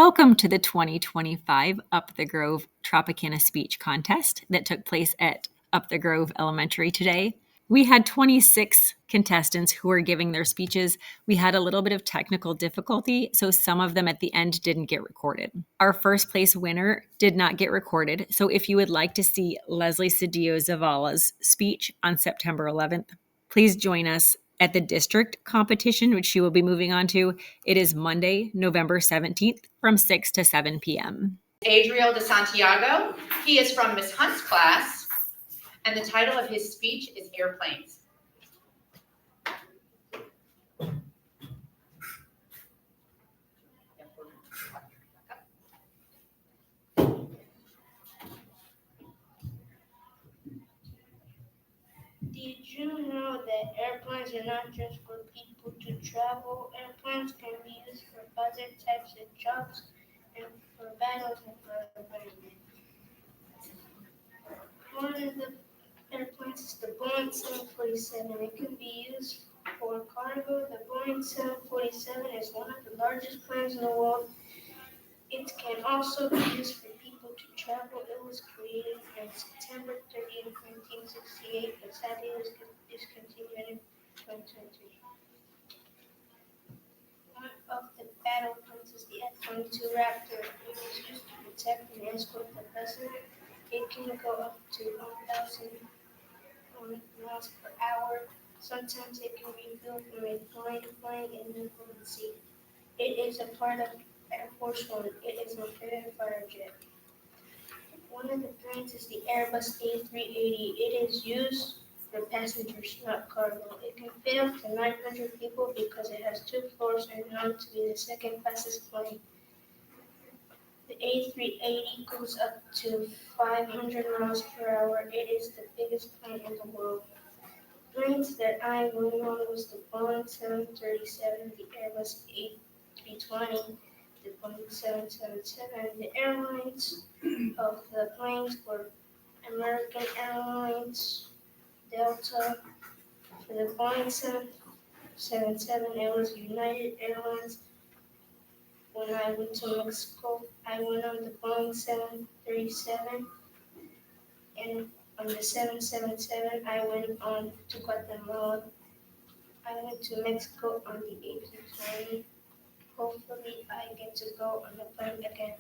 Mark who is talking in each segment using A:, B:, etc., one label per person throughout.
A: Welcome to the 2025 Up the Grove Tropicana Speech Contest that took place at Up the Grove Elementary today. We had 26 contestants who were giving their speeches. We had a little bit of technical difficulty, so some of them at the end didn't get recorded. Our first place winner did not get recorded, so if you would like to see Leslie Cedillo Zavala's speech on September 11th, please join us at the district competition, which she will be moving on to. It is Monday, November 17th from 6 to 7 p.m.
B: Adriel de Santiago. He is from Miss Hunt's class, and the title of his speech is Airplanes.
C: Did you know that airplanes are not just for people to travel? Airplanes can be used for other types of jobs and for battles and for environment. One of the airplanes is the Boeing 747. It can be used for cargo. The Boeing 747 is one of the largest planes in the world. It can also be used for people to travel. It was created on September 30th, 1968, but sadly it was discontinued in 2023. One of the battle planes is the F-22 Raptor. It was used to protect and escort the president. It can go up to 1,000 miles per hour. Sometimes it can be built from a plane and then from the sea. It is a part of Air Force One. It is an amphibious fighter jet. One of the planes is the Airbus A380. It is used for passengers, not cargo. It can fit up to 900 people because it has 2 floors and known to be the second fastest plane. The A380 goes up to 500 miles per hour. It is the biggest plane in the world. Planes that I went on was the Boeing 737, the Airbus A320, the Boeing 777. The airlines of the planes were American Airlines, Delta. For the Boeing 777, it was United Airlines. When I went to Mexico, I went on the Boeing 737, and on the 777, I went on to Guatemala. I went to Mexico on the A320. Hopefully, I get to go on the plane again.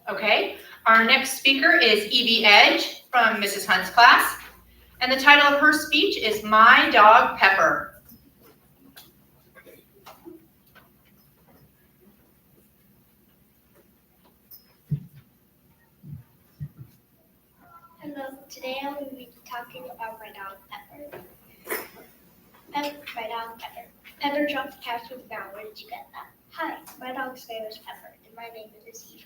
B: Okay, our next speaker is Evie Edge from Mrs. Hunt's class, and the title of her speech is My Dog Pepper.
D: Hello, today I will be talking about my dog Pepper. My dog Pepper. Pepper dropped the cat food now. Where did you get that? Hi, my dog's name is Pepper, and my name is Evie.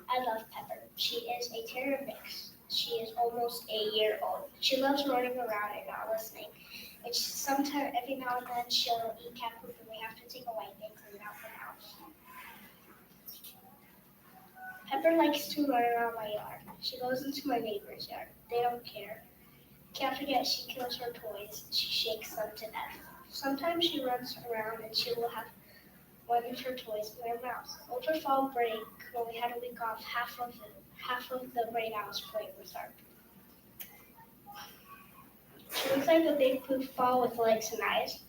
D: I love Pepper. She is a terrier mix. She is almost a year old. She loves running around and not listening. And sometimes, every now and then, she'll eat cat food, and we have to take a wipe and clean out her house. Pepper likes to run around my yard. She goes into my neighbor's yard. They don't care. Can't forget she kills her toys. She shakes them to death. Sometimes she runs around and she will have one of her toys in her mouth. Over fall break, when we had a week off, half of the brain I was playing with her. She looks like a big football with legs and eyes.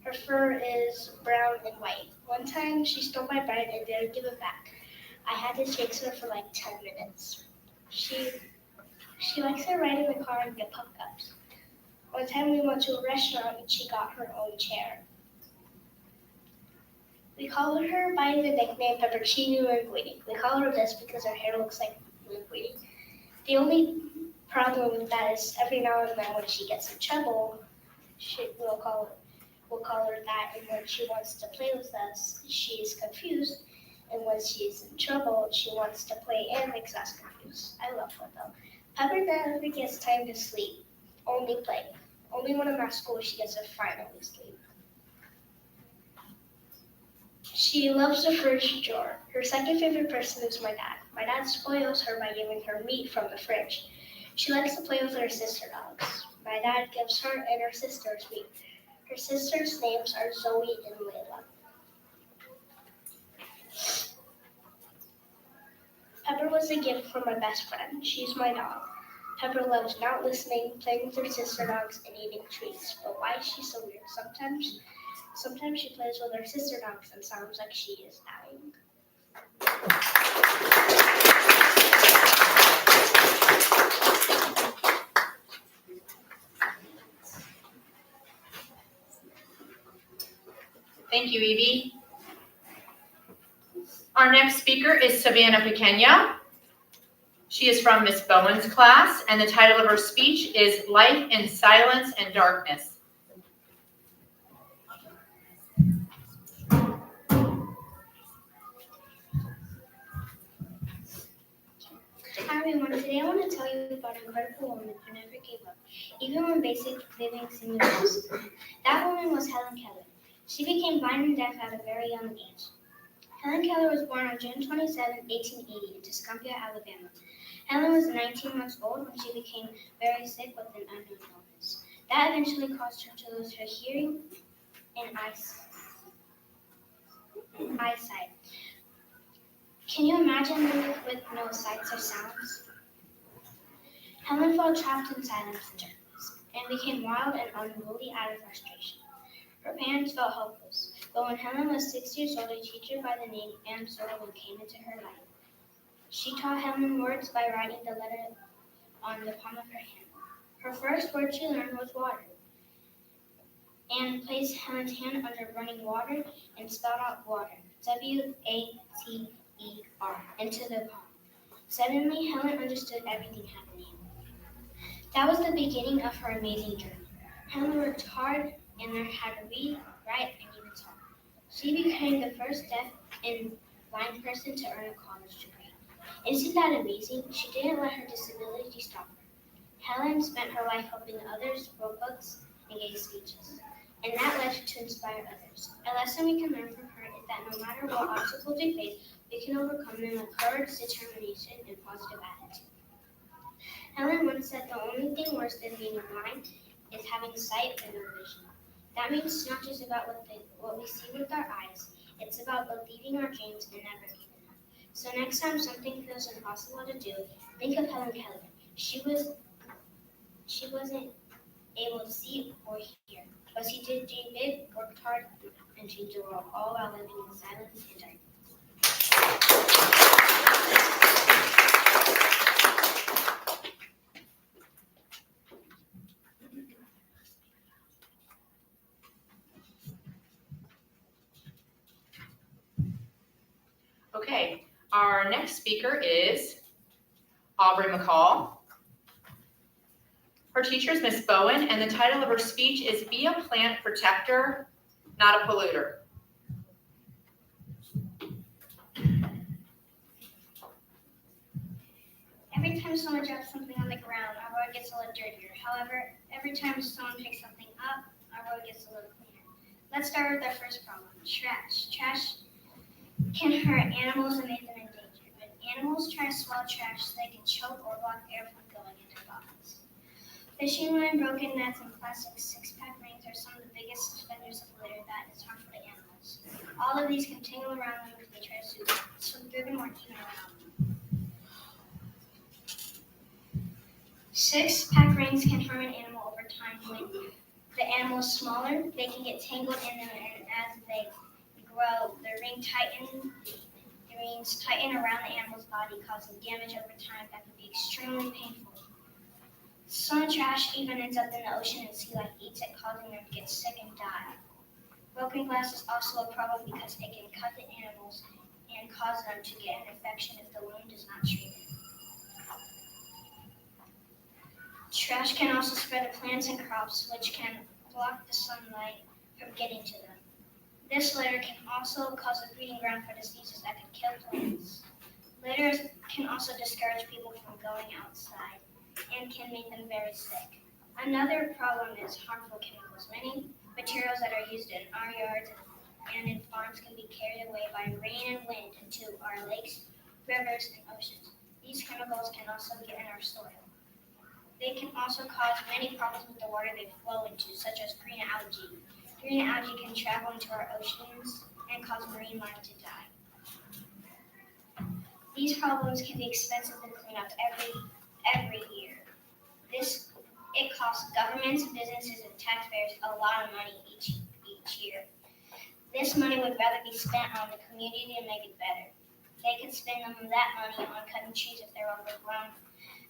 D: Her fur is brown and white. One time she stole my bread and didn't give it back. I had to chase her for like 10 minutes. She likes to ride in the car and get pup-ups. One time we went to a restaurant and she got her own chair. We call her by the nickname Peppercini Linguini. We call her this because her hair looks like linguini. The only problem with that is every now and then when she gets in trouble, we'll call her that, and when she wants to play with us, she's confused. And when she's in trouble, she wants to play and makes us confused. I love her though. Pepper never gets time to sleep, only play. Only when I'm at school she gets to finally sleep. She loves the fridge drawer. Her second favorite person is my dad. My dad spoils her by giving her meat from the fridge. She likes to play with her sister dogs. My dad gives her and her sisters meat. Her sisters' names are Zoe and Layla. Pepper was a gift from my best friend. She's my dog. Pepper loves not listening, playing with her sister dogs, and eating treats. But why is she so weird? Sometimes she plays with her sister dogs and sounds like she is dying.
B: Thank you, Evie. Our next speaker is Savannah Pequena. She is from Miss Bowen's class, and the title of her speech is Life in Silence and Darkness.
D: Hi everyone, today I want to tell you about an incredible woman who never gave up, even when basic living seemed impossible. That woman was Helen Keller. She became blind and deaf at a very young age. Helen Keller was born on June 27, 1880 in Tuscumbia, Alabama. Helen was 19 months old when she became very sick with an unknown illness. That eventually caused her to lose her hearing and eyesight. Can you imagine living with no sights or sounds? Helen felt trapped in silence and darkness, and became wild and unruly out of frustration. Her parents felt hopeless, but when Helen was 6 years old, a teacher by the name Anne Sullivan came into her life. She taught Helen words by writing the letter on the palm of her hand. Her first word she learned was water. Anne placed Helen's hand under running water and spelled out water, W-A-T-E-R, into the palm. Suddenly, Helen understood everything happening. That was the beginning of her amazing journey. Helen worked hard and learned how to read, write, and even talk. She became the first deaf and blind person to earn a college degree. Isn't that amazing? She didn't let her disability stop her. Helen spent her life helping others, wrote books, and gave speeches. And that led her to inspire others. A lesson we can learn from her is that no matter what obstacles we face, we can overcome them with courage, determination, and positive attitude. Helen once said the only thing worse than being blind is having sight and no vision. That means it's not just about what we see with our eyes, it's about believing our dreams and never giving up. So next time something feels impossible to do, think of Helen Keller. She wasn't able to see or hear, but she did dream big, worked hard, and changed the world, all while living in silence and darkness.
B: Okay, our next speaker is Aubrey McCall. Her teacher is Miss Bowen, and the title of her speech is Be a Plant Protector, Not a Polluter.
D: Every time someone drops something on the ground, our road gets a little dirtier. However, every time someone picks something up, our road gets a little cleaner. Let's start with our first problem, trash. Trash can hurt animals and make them endangered. When animals try to swallow trash, they can choke or block air from going into their bodies. Fishing line, broken nets, and plastic six-pack rings are some of the biggest offenders of litter that is harmful to animals. All of these can tangle around them if they try to swim through them or even around them. Six-pack rings can harm an animal over time. When the animal is smaller, they can get tangled in them, and as they grow, the rings tighten around the animal's body, causing damage over time that can be extremely painful. Some trash even ends up in the ocean and sea life eats it, causing them to get sick and die. Broken glass is also a problem because it can cut the animals and cause them to get an infection if the wound is not treated. Trash can also spread to plants and crops, which can block the sunlight from getting to them. This litter can also cause a breeding ground for diseases that could kill plants. Litter can also discourage people from going outside and can make them very sick. Another problem is harmful chemicals. Many materials that are used in our yards and in farms can be carried away by rain and wind into our lakes rivers, and oceans. These chemicals can also get in our soil. They can also cause many problems with the water they flow into, such as green algae. Green algae can travel into our oceans and cause marine life to die. These problems can be expensive to clean up every year. It costs governments, businesses, and taxpayers a lot of money each year. This money would rather be spent on the community and make it better. They could spend that money on cutting trees if they're overgrown.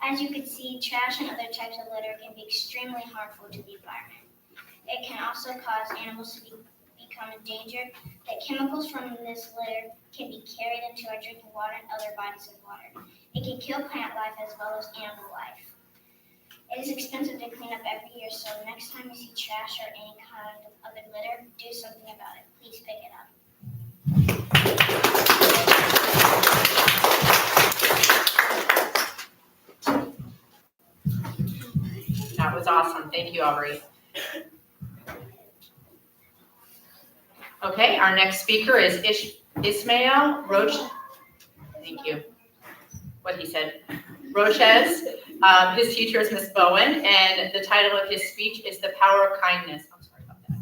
D: As you can see, trash and other types of litter can be extremely harmful to the environment. It can also cause animals to become endangered. The chemicals from this litter can be carried into our drinking water and other bodies of water. It can kill plant life as well as animal life. It is expensive to clean up every year, so next time you see trash or any kind of other litter, do something about it. Please pick it up.
B: That was awesome. Thank you, Aubrey. Okay, our next speaker is Ismail Roche. Thank you. What he said. Roches. His teacher is Miss Bowen, and the title of his speech is The Power of Kindness. I'm sorry about that.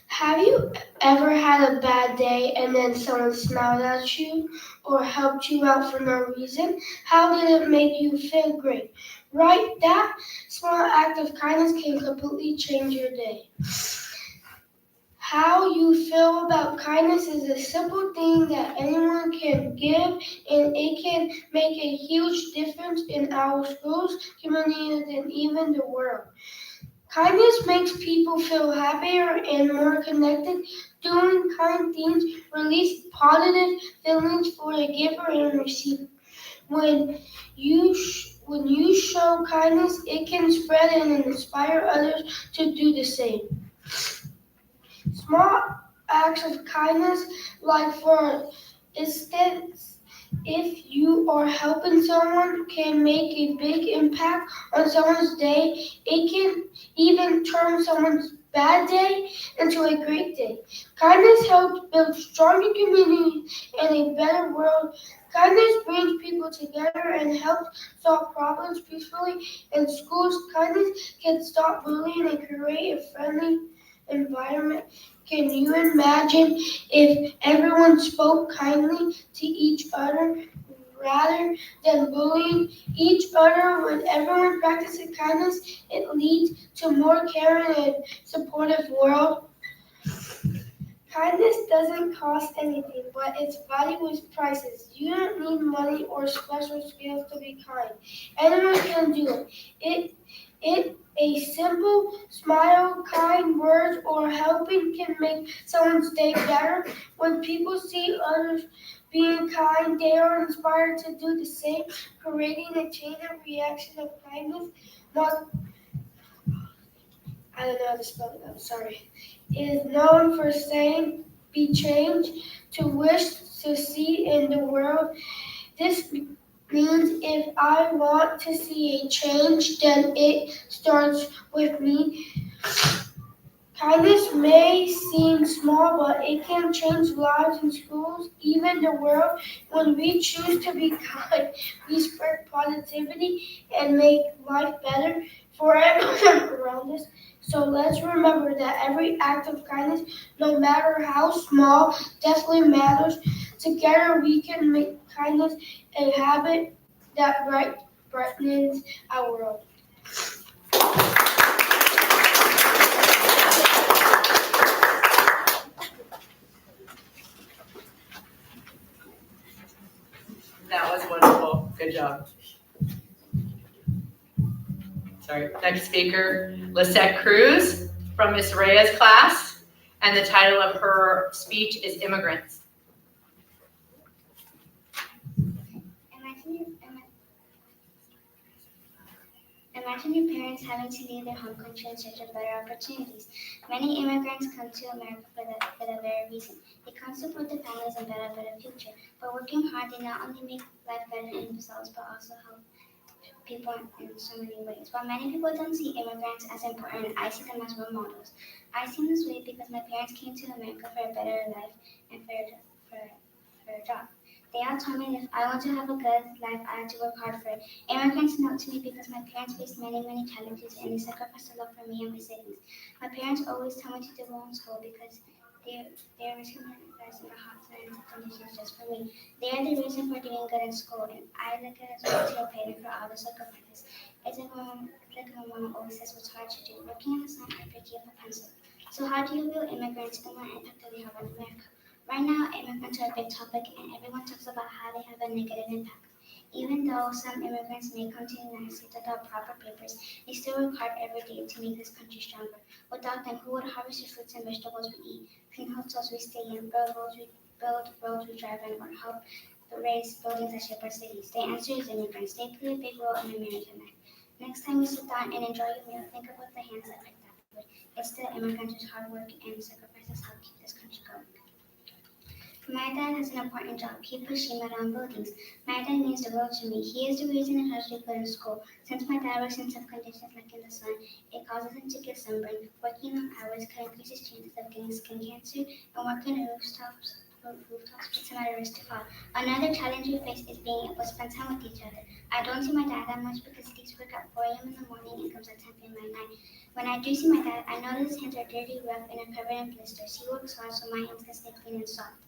C: Have you ever had a bad day and then someone smiled at you or helped you out for no reason? How did it make you feel? Great, right? That small act of kindness can completely change your day. How you feel about kindness is a simple thing that anyone can give, and it can make a huge difference in our schools, communities, and even the world. Kindness makes people feel happier and more connected. Doing kind things release positive feelings for the giver and receiver. When you show kindness, it can spread and inspire others to do the same. Small acts of kindness, like for instance, if you are helping someone, can make a big impact on someone's day. It can even turn someone's bad day into a great day. Kindness helps build stronger communities and a better world. Kindness brings people together and helps solve problems peacefully. In schools, kindness can stop bullying and create a friendly environment. Can you imagine if everyone spoke kindly to each other rather than bullying each other? When everyone practices kindness, it leads to more caring and supportive world. Kindness doesn't cost anything, but its value is priceless. You don't need money or special skills to be kind. Anyone can do it. A simple smile, kind words, or helping can make someone's day better. When people see others being kind, they are inspired to do the same, creating a chain of reaction of kindness. I don't know how to spell it. I'm sorry. Is known for saying, "Be changed," to wish to see in the world. This means if I want to see a change, then it starts with me. Kindness may seem small, but it can change lives in schools, even the world. When we choose to be kind, we spread positivity and make life better for everyone around us. So let's remember that every act of kindness, no matter how small, definitely matters. Together we can make kindness a habit that brightens our world.
B: That was wonderful. Good job. Sorry. Next speaker, Lisette Cruz from Miss Reyes' class, and the title of her speech is Immigrants.
D: Imagine your parents having to leave their home country in search of better opportunities. Many immigrants come to America for that very reason. They come to support their families and build a better future. But working hard, they not only make life better for themselves, but also help people in so many ways. While many people don't see immigrants as important, I see them as role models. I see this way because my parents came to America for a better life and for a job. They all told me if I want to have a good life, I had to work hard for it. Immigrants know to me because my parents faced many challenges and they sacrificed a lot for me and my siblings. My parents always tell me to do well in school because they're risking their lives in the hot sun conditions just for me. They are the reason for doing good in school, and I look at it as a way to repay them for all the sacrifices. It's like my mom always says what's hard to do, working in the sun and picking up a pencil. So how do you view immigrants and what impact do they have on America? Right now, immigrants are a big topic, and everyone talks about how they have a negative impact. Even though some immigrants may come to the United States without proper papers, they still work hard every day to make this country stronger. Without them, who would harvest the fruits and vegetables we eat, clean hotels we stay in, build roads we drive in, or help raise buildings that shape our cities? The answer is immigrants. They play a big role in American life. Next time you sit down and enjoy your meal, think about the hands that picked that food. It's the immigrants whose hard work and sacrifices help keep this country going. My dad has an important job. He puts sheet metal on buildings. My dad means the world to me. He is the reason I was good in school. Since my dad works in tough conditions like in the sun, it causes him to get sunburned. Working long hours can increase his chances of getting skin cancer, and working on rooftops puts him at a risk to fall. Another challenge we face is being able to spend time with each other. I don't see my dad that much because he leaves work at 4 a.m. in the morning and comes at 10 p.m. at night. When I do see my dad, I notice his hands are dirty, rough, and are covered in blisters. He works hard so my hands can stay clean and soft.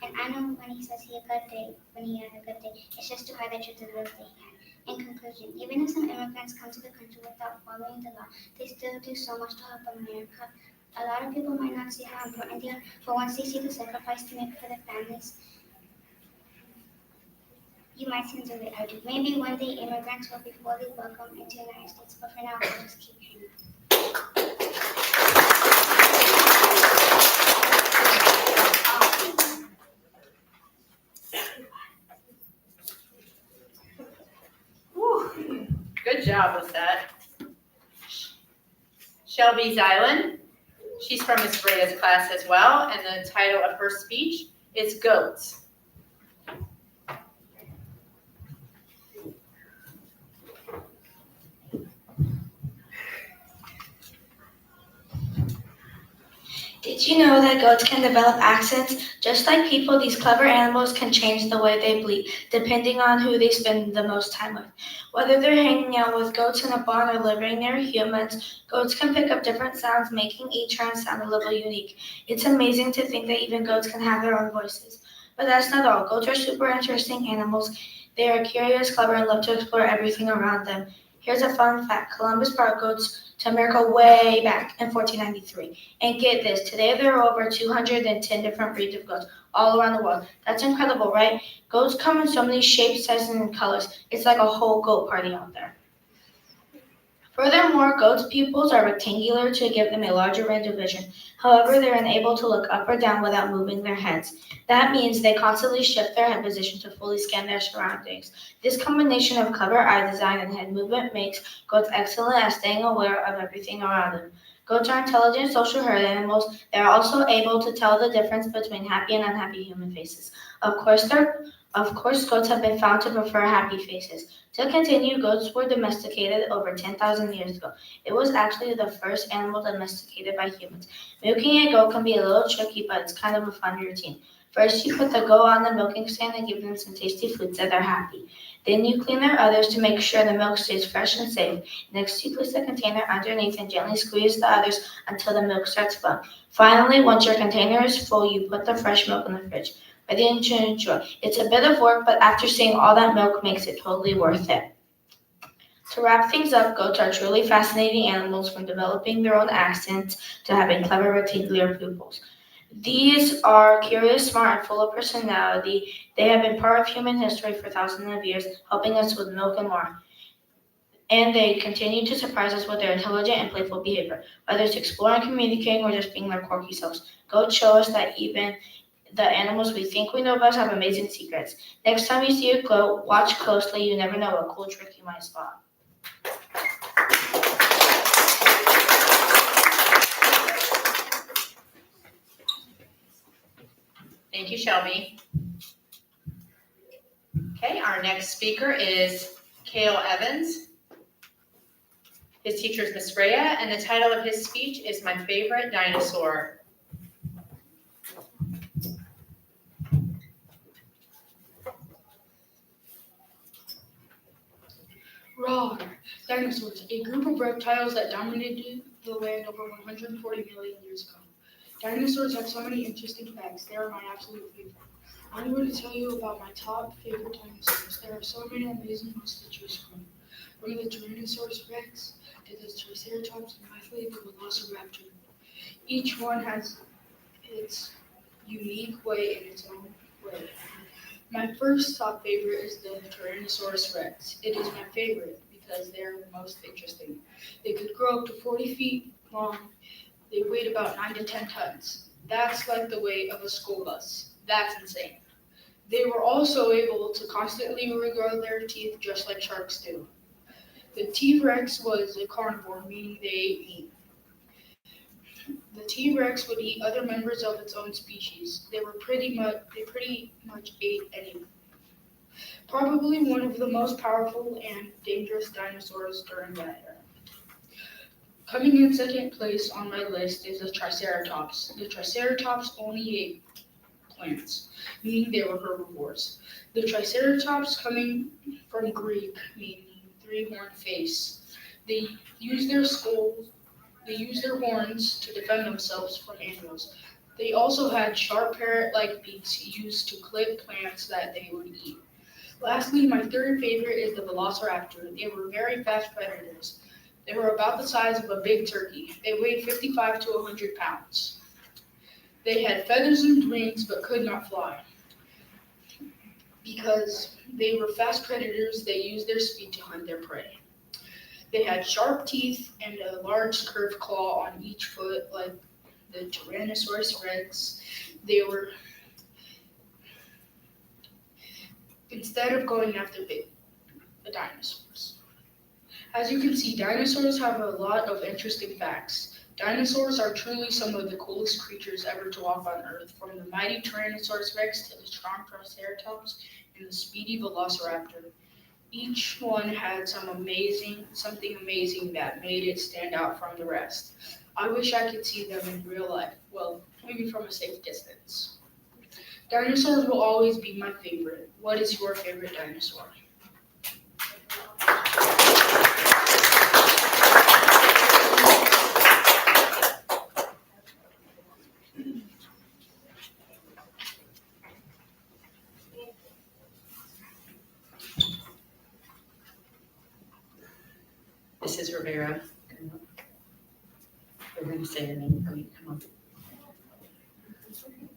D: And I know when he says he had a good day, it's just too hard that truth is the day he had. In conclusion, even if some immigrants come to the country without following the law, they still do so much to help America. A lot of people might not see how important they are, but once they see the sacrifice they make for their families, you might see them do what I do. Maybe one day immigrants will be fully welcome into the United States, but for now, we'll just keep dreaming.
B: Good job with that. Shelby Zylan, she's from Miss Breda's class as well, and the title of her speech is Goats.
E: Did you know that goats can develop accents? Just like people, these clever animals can change the way they bleat, depending on who they spend the most time with. Whether they're hanging out with goats in a barn or living near humans, goats can pick up different sounds, making each turn sound a little unique. It's amazing to think that even goats can have their own voices. But that's not all. Goats are super interesting animals. They are curious, clever, and love to explore everything around them. Here's a fun fact. Columbus brought goats to America way back in 1493. And get this, today there are over 210 different breeds of goats all around the world. That's incredible, right? Goats come in so many shapes, sizes, and colors. It's like a whole goat party out there. Furthermore, goats' pupils are rectangular to give them a larger range of vision. However, they're unable to look up or down without moving their heads. That means they constantly shift their head position to fully scan their surroundings. This combination of clever eye design and head movement makes goats excellent at staying aware of everything around them. Goats are intelligent social herd animals. They are also able to tell the difference between happy and unhappy human faces. Of course, goats have been found to prefer happy faces. To continue, goats were domesticated over 10,000 years ago. It was actually the first animal domesticated by humans. Milking a goat can be a little tricky, but it's kind of a fun routine. First, you put the goat on the milking stand and give them some tasty food so they're happy. Then you clean their udders to make sure the milk stays fresh and safe. Next, you place the container underneath and gently squeeze the udders until the milk starts flowing. Finally, once your container is full, you put the fresh milk in the fridge. Ready to enjoy. It's a bit of work, but after seeing all that milk makes it totally worth it. To wrap things up, goats are truly fascinating animals, from developing their own accents to having clever rectangular pupils. These are curious, smart, and full of personality. They have been part of human history for thousands of years, helping us with milk and more. And they continue to surprise us with their intelligent and playful behavior, whether it's exploring, communicating, or just being their quirky selves. Goats show us that even the animals we think we know best have amazing secrets. Next time you see a goat, watch closely. You never know what cool trick you might spot.
B: Thank you, Shelby. Okay, our next speaker is Kale Evans. His teacher is Miss Rhea, and the title of his speech is My Favorite Dinosaur.
F: Roar! Dinosaurs, a group of reptiles that dominated the land over 140 million years ago. Dinosaurs have so many interesting facts. They are my absolute favorite. I'm going to tell you about my top favorite dinosaurs. There are so many amazing ones to choose from. From the Tyrannosaurus Rex to the Triceratops and lastly the Velociraptor. Each one has its unique way in its own way. My first top favorite is the Tyrannosaurus Rex. It is my favorite because they're the most interesting. They could grow up to 40 feet long. They weighed about 9 to 10 tons. That's like the weight of a school bus. That's insane. They were also able to constantly regrow their teeth just like sharks do. The T-Rex was a carnivore, meaning they ate meat. The T-Rex would eat other members of its own species. They pretty much ate anything. Probably one of the most powerful and dangerous dinosaurs during that era. Coming in second place on my list is the Triceratops. The Triceratops only ate plants, meaning they were herbivores. The Triceratops, coming from Greek, meaning three-horned face. They use their horns to defend themselves from animals. They also had sharp parrot-like beaks used to clip plants that they would eat. Lastly, my third favorite is the Velociraptor. They were very fast predators. They were about the size of a big turkey. They weighed 55 to 100 pounds. They had feathers and wings but could not fly. Because they were fast predators, they used their speed to hunt their prey. They had sharp teeth and a large curved claw on each foot like the Tyrannosaurus Rex. They were, instead of going after the dinosaurs. As you can see, dinosaurs have a lot of interesting facts. Dinosaurs are truly some of the coolest creatures ever to walk on Earth, from the mighty Tyrannosaurus Rex to the strong Triceratops and the speedy Velociraptor. Each one had something amazing that made it stand out from the rest. I wish I could see them in real life, well, maybe from a safe distance. Dinosaurs will always be my favorite. What is your favorite dinosaur?
B: Mrs. Rivera. We're going to say your name for me. Come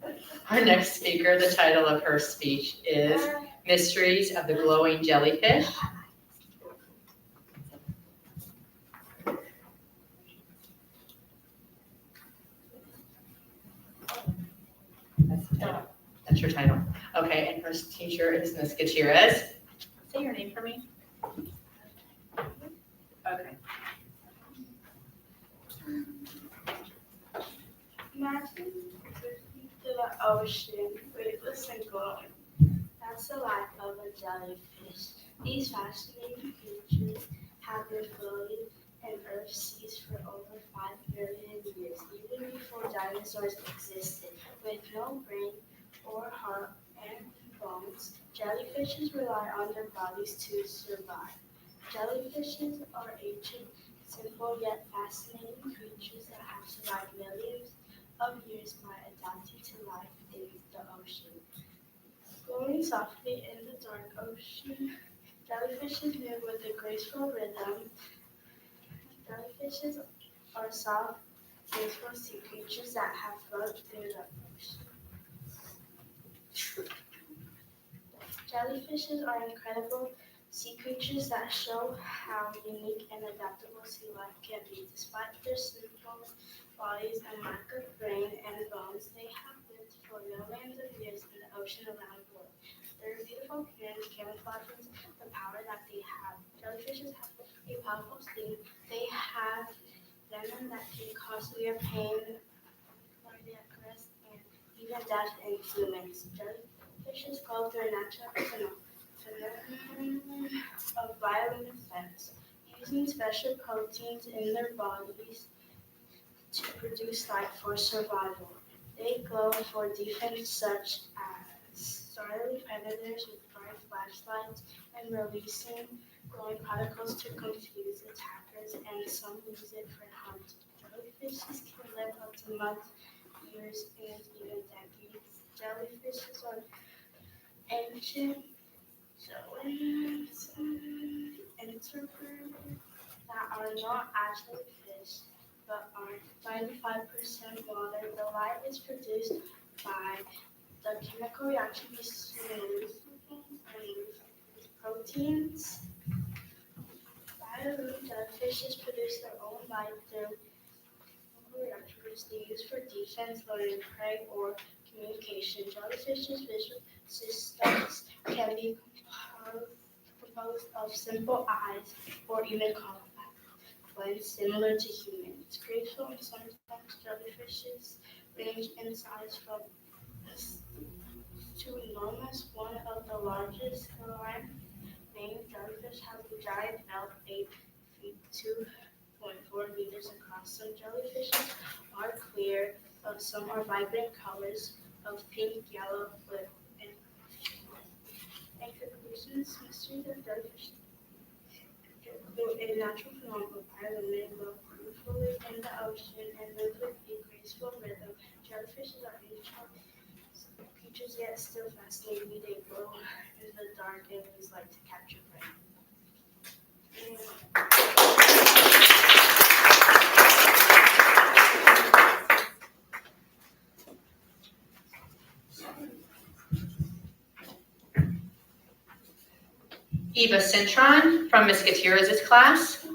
B: on. Our next speaker, the title of her speech is Mysteries of the Glowing Jellyfish. That's the title. That's your title. Okay, and her teacher is Ms. Gutierrez. Say your name for me. Okay.
G: Imagine drifting to the ocean, weightless and glowing. That's the life of a jellyfish. These fascinating creatures have been floating in Earth's seas for over 5 billion years, even before dinosaurs existed. With no brain or heart and bones, jellyfishes rely on their bodies to survive. Jellyfishes are ancient, simple yet fascinating creatures that have survived millions of years by adapting to life in the ocean. Flowing softly in the dark ocean, jellyfishes move with a graceful rhythm. Jellyfishes are soft, graceful sea creatures that have floated through the ocean. Jellyfishes are incredible sea creatures that show how unique and adaptable sea life can be. Despite their simple bodies and lack of brain and bones, they have lived for millions of years in the ocean around the world. Their beautiful appearance camouflages the power that they have. Jellyfishes have a powerful sting. They have venom that can cause severe pain, cardiac arrest, and even death in humans. Jellyfishes go through a natural phenomenon of violent effects. using special proteins in their bodies to produce light for survival. They glow for defense, such as startling predators with bright flashlights and releasing glowing particles to confuse attackers, and some use it for hunting. Jellyfishes can live up to months, years, and even decades. Jellyfishes are ancient invertebrates that are not actually fish, but are 95% water. The light is produced by the chemical reaction between proteins. Bioluminescent jellyfishes produce their own light through chemical reaction which they use for defense, luring prey, or communication. Jellyfishes' visual systems can be composed of simple eyes or even compact lens similar to humans. Graceful and sometimes jellyfishes range in size from to enormous. One of the largest alive named jellyfish has a giant mouth 8 feet 2.4 meters across. Some jellyfishes are clear, but some are vibrant colors of pink, yellow, blue, and conclusions. Mysteries of jellyfish through a natural phenomenon. Bioluminescent glow beautifully in the ocean and live with a graceful rhythm. Jellyfishes are ancient creatures yet still fascinating. They glow in the dark and use light to capture prey.
B: Eva Cintron from Miss Gutierrez's class.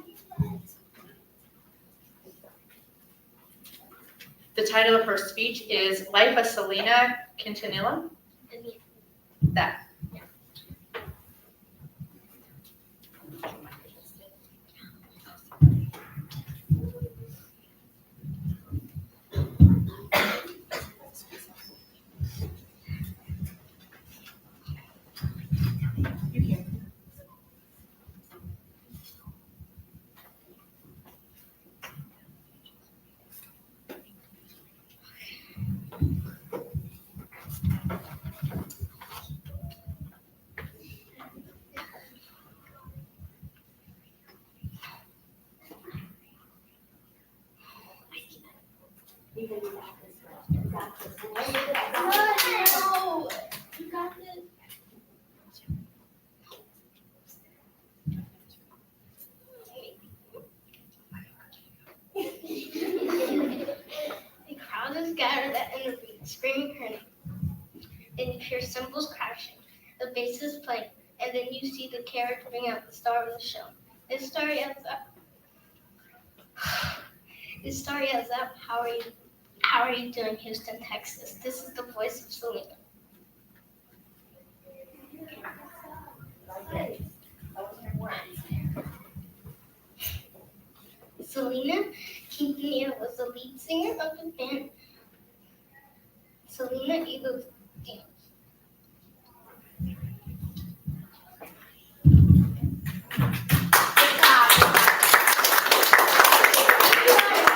B: The title of her speech is Life of Selena Quintanilla. That.
D: The crowd is gathered at interview, screaming her name. Then you hear cymbals crashing, the bass is playing, and then you see the carriage bring out the star of the show. This star yells up. This star yells up, how are you doing, Houston, Texas? This is the voice of Selena. Selena Quintanilla was the lead singer of the band Selena y los Dinos.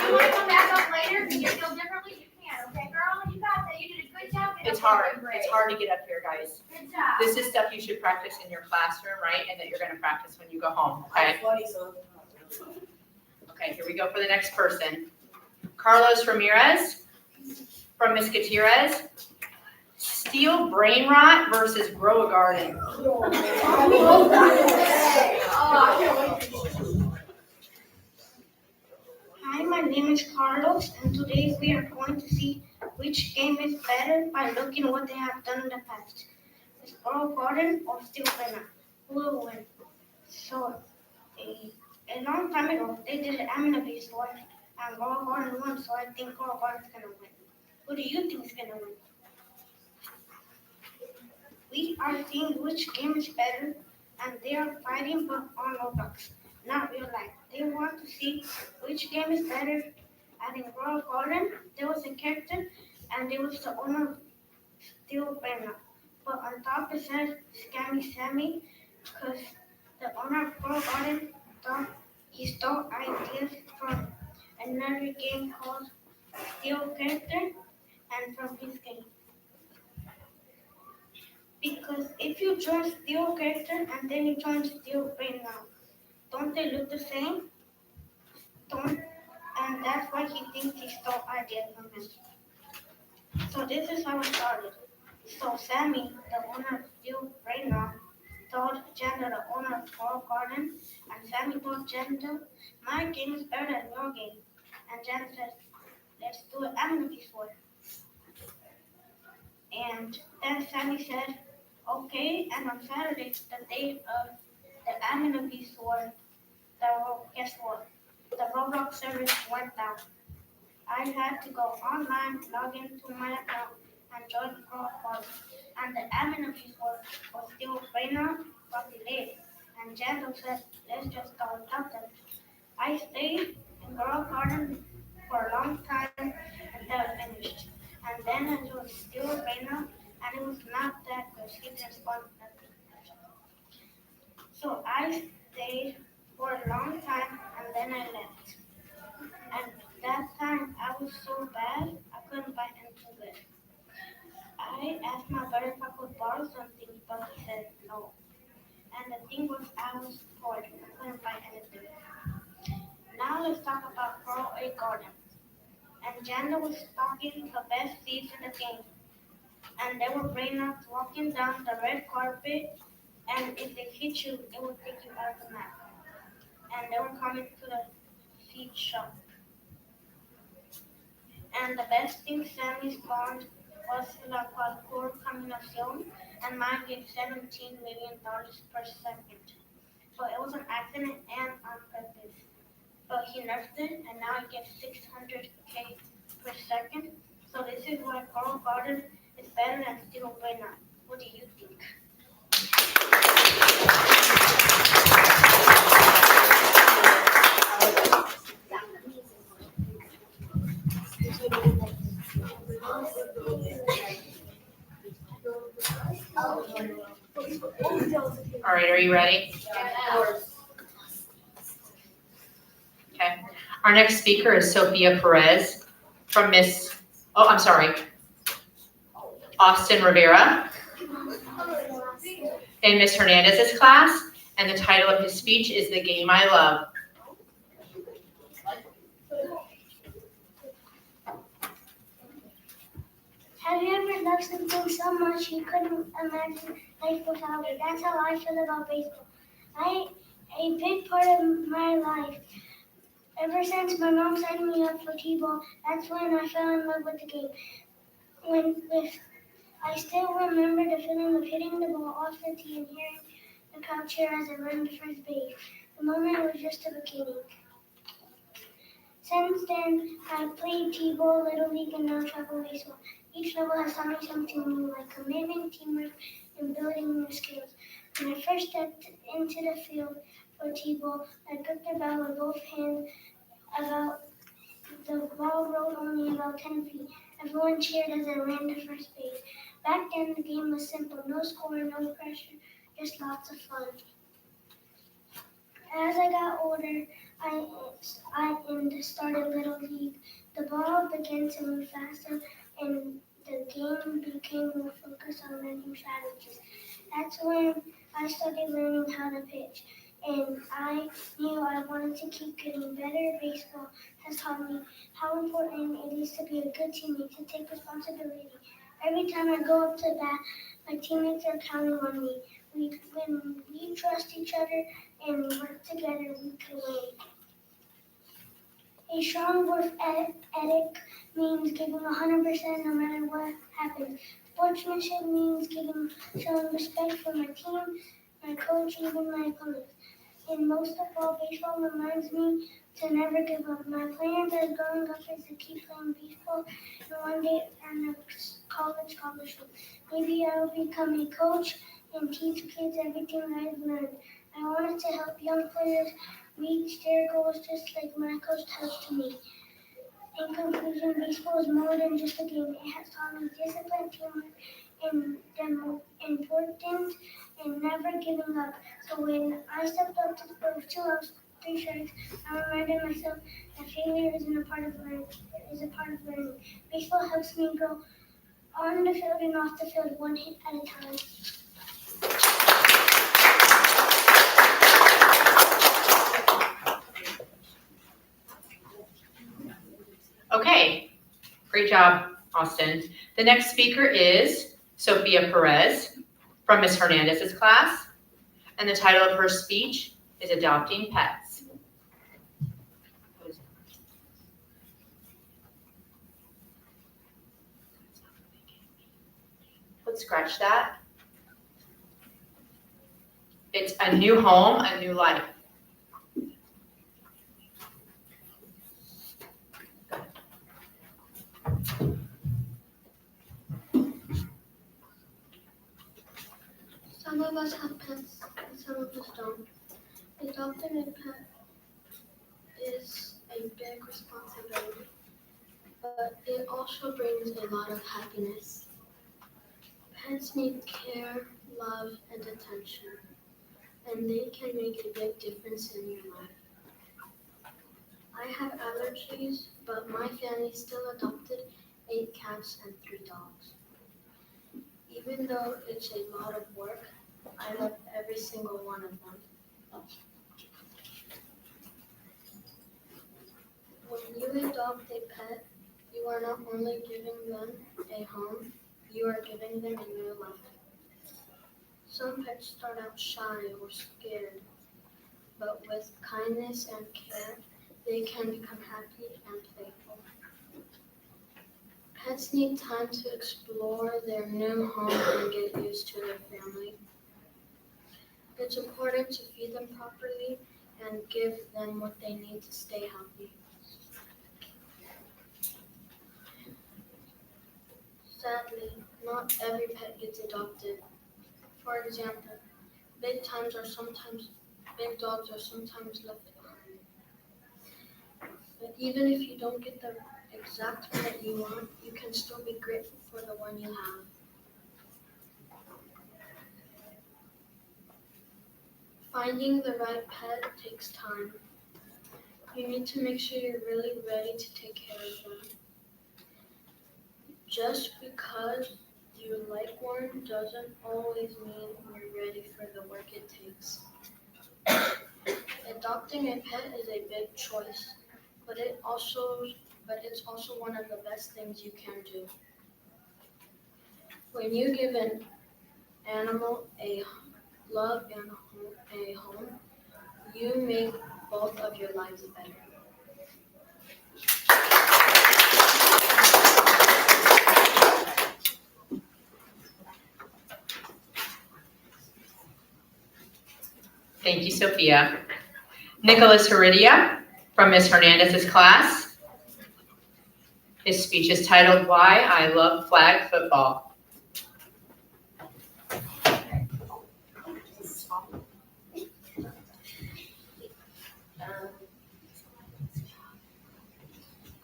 E: You want to come back up later because you feel differently? You can, okay, girl? You got that. You did a good job.
B: It's hard. It's hard to get up here, guys.
E: Good job.
B: This is stuff you should practice in your classroom, right? And that you're going to practice when you go home, okay? Okay, here we go for the next person. Carlos Ramirez from Miss Gutierrez. Steel brain rot versus grow a garden.
C: Hi, my name is Carlos, and today we are going to see which game is better by looking what they have done in the past. Is Grow Garden or Steel Banner? Who will win? So, a long time ago, they did an Amina store, and Grow Garden won, so I think Grow Garden is going to win. Who do you think is going to win? We are seeing which game is better, and they are fighting but on Roblox, not real life. They want to see which game is better. And in Royal Garden, there was a character, and there was the owner of Steel Banner. But on top it said Scammy Sammy, because the owner of Royal Garden thought He stole ideas from another game called Steel Character and from his game. Because if you join Steel Character and then you join Steel Brain now, don't they look the same? Don't, and that's why he thinks he stole ideas from him. So this is how it started. So Sammy, the owner of Steel Brain now, told Janda, the owner of Coral Garden, and Sammy told Janda, my game is better than your game. And Janda said, let's do it. I'm gonna be for it. And then Sammy said, okay. And on Saturday, the day of the Amina Beast War, guess what? The Roblox service went down. I had to go online, log into my account, and join the Girl Party. And the Amina Beast War was still right now, but delayed. And Jando said, let's just go without them. I stayed in Girl Garden for a long time until I finished. And then it was still raining and it was not that good. She didn't spawn nothing. So I stayed for a long time and then I left. And that time I was so bad I couldn't buy anything good. I asked my brother if I could borrow something, but he said no. And the thing was I was poor. I couldn't buy anything. Now let's talk about Pearl A Garden. And Janda was stocking the best seats in the game. And they were brave enough walking down the red carpet, and if they hit you, it would take you out of the map. And they were coming to the seat shop. And the best thing Sammy spawned was La Parkour Combinación, and mine gave $17 million per second. So it was an accident and on purpose. But he nerfed it, and now it gets 600k per second. So this is why Coral Garden is better than Steel Buena. What do you think?
B: All right, are you ready? Okay. Our next speaker is Sophia Perez from Austin Rivera in Miss Hernandez's class, and the title of his speech is The Game I Love.
D: Have you ever loved something so much you couldn't imagine life without it? That's how I feel about baseball. A big part of my life. Ever since my mom signed me up for T-ball, that's when I fell in love with the game. I still remember the feeling of hitting the ball off the tee and hearing the crowd cheer as I ran to first base. The moment was just the beginning. Since then, I played T-ball, Little League, and now travel baseball. Each level has taught me something new, like commitment, teamwork, and building new skills. When I first stepped into the field for T-ball, I gripped the bat with both hands. The ball rolled only about 10 feet. Everyone cheered as I ran to first base. Back then, the game was simple. No score, no pressure, just lots of fun. As I got older, I started Little League. The ball began to move faster, and the game became more focused on learning strategies. That's when I started learning how to pitch, and I knew I wanted to keep getting better. Baseball has taught me how important it is to be a good teammate, to take responsibility. Every time I go up to bat, my teammates are counting on me. When we trust each other and work together, we can win. A strong work ethic means giving 100% no matter what happens. Sportsmanship means showing respect for my team, my coach, even my opponents. And most of all, baseball reminds me to never give up. My plans as growing up is to keep playing baseball and one day earn a college scholarship. Maybe I will become a coach and teach kids everything I've learned. I wanted to help young players reach their goals just like my coach helped me. In conclusion, baseball is more than just a game. It has taught me discipline, teamwork, and the importance and never giving up. So when I stepped up to the field too,
C: 3 strikes, I reminded myself that failure isn't a part of learning. It is a part of learning. Baseball helps me grow on the field and off the field, one hit at a time.
B: Okay, great job, Austin. The next speaker is Sophia Perez from Ms. Hernandez's class, and the title of her speech is Adopting Pets. Let's scratch that. It's a new home, a new life.
C: Some of us have pets and some of us don't. Adopting a pet is a big responsibility, but it also brings a lot of happiness. Pets need care, love, and attention, and they can make a big difference in your life. I have allergies, but my family still adopted 8 cats and 3 dogs. Even though it's a lot of work, I love every single one of them. When you adopt a pet, you are not only giving them a home, you are giving them a new life. Some pets start out shy or scared, but with kindness and care, they can become happy and playful. Pets need time to explore their new home and get used to their family. It's important to feed them properly and give them what they need to stay healthy. Sadly, not every pet gets adopted. For example, big dogs are sometimes left behind. But even if you don't get the exact pet you want, you can still be grateful for the one you have. Finding the right pet takes time. You need to make sure you're really ready to take care of them. Just because you like one doesn't always mean you're ready for the work it takes. Adopting a pet is a big choice, but it's also one of the best things you can do. When you give an animal a love and a home, you make both of your lives better.
B: Thank you, Sophia. Nicholas Heredia from Ms. Hernandez's class. His speech is titled, Why I Love Flag Football.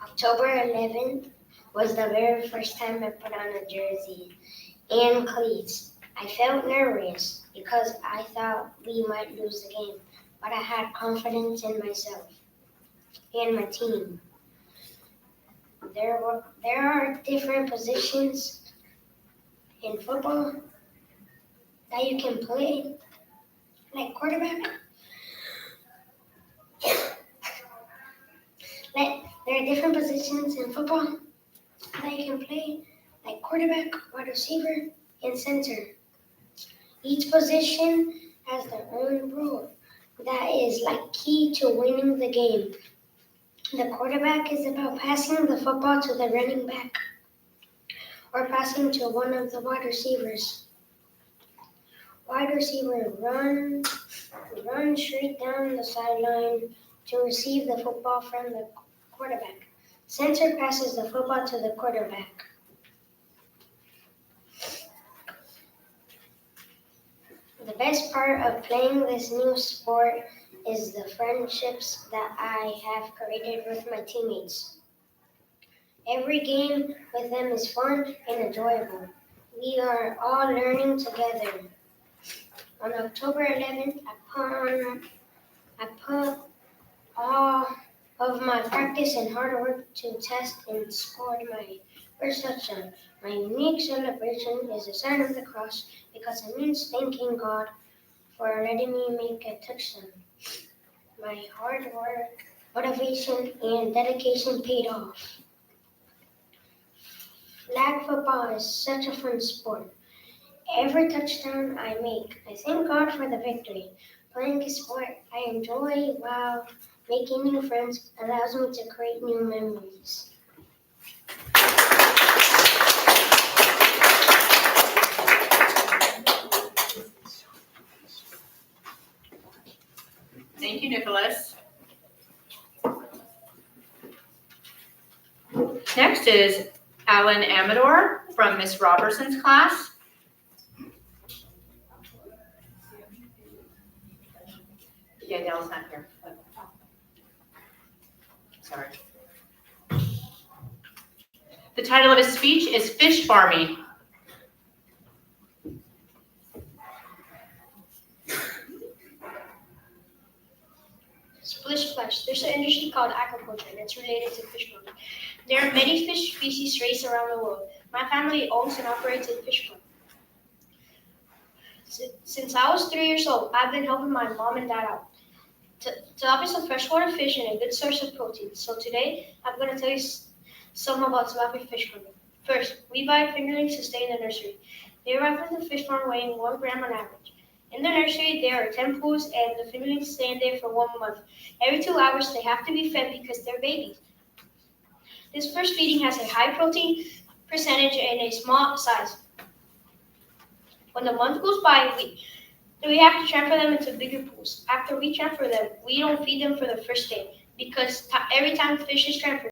H: October 11th was the very first time I put on a jersey and cleats. I felt nervous because I thought we might lose the game, but I had confidence in myself and my team. There are different positions in football that you can play, like quarterback. There are different positions in football that you can play, like quarterback, wide receiver, and center. Each position has their own rule that is like key to winning the game. The quarterback is about passing the football to the running back or passing to one of the wide receivers. Wide receiver run straight down the sideline to receive the football from the quarterback. Center passes the football to the quarterback. The best part of playing this new sport is the friendships that I have created with my teammates. Every game with them is fun and enjoyable. We are all learning together. On October 11th, I put all of my practice and hard work to test and scored my first touchdown. My unique celebration is the sign of the cross because it means thanking God for letting me make a touchdown. My hard work, motivation, and dedication paid off. Flag football is such a fun sport. Every touchdown I make, I thank God for the victory. Playing a sport I enjoy while making new friends allows me to create new memories.
B: Thank you, Nicholas. Next is Alan Amador from Miss Robertson's class. Yeah, Dell's not here. Sorry. The title of his speech is Fish Farming.
C: Splish splash. There's an industry called aquaculture and it's related to fish farming. There are many fish species raised around the world. My family owns and operates a fish farm. Since I was 3 years old, I've been helping my mom and dad out. Tilapia is a freshwater fish and a good source of protein. So today, I'm going to tell you some about tilapia fish farming. First, we buy fingerlings to stay in the nursery. They arrive at the fish farm weighing 1 gram on average. In the nursery, there are 10 pools and the fingerlings stay in there for 1 month. Every 2 hours, they have to be fed because they're babies. This first feeding has a high protein percentage and a small size. When the month goes by, we have to transfer them into bigger pools. After we transfer them, we don't feed them for the first day because every time the fish is transferred,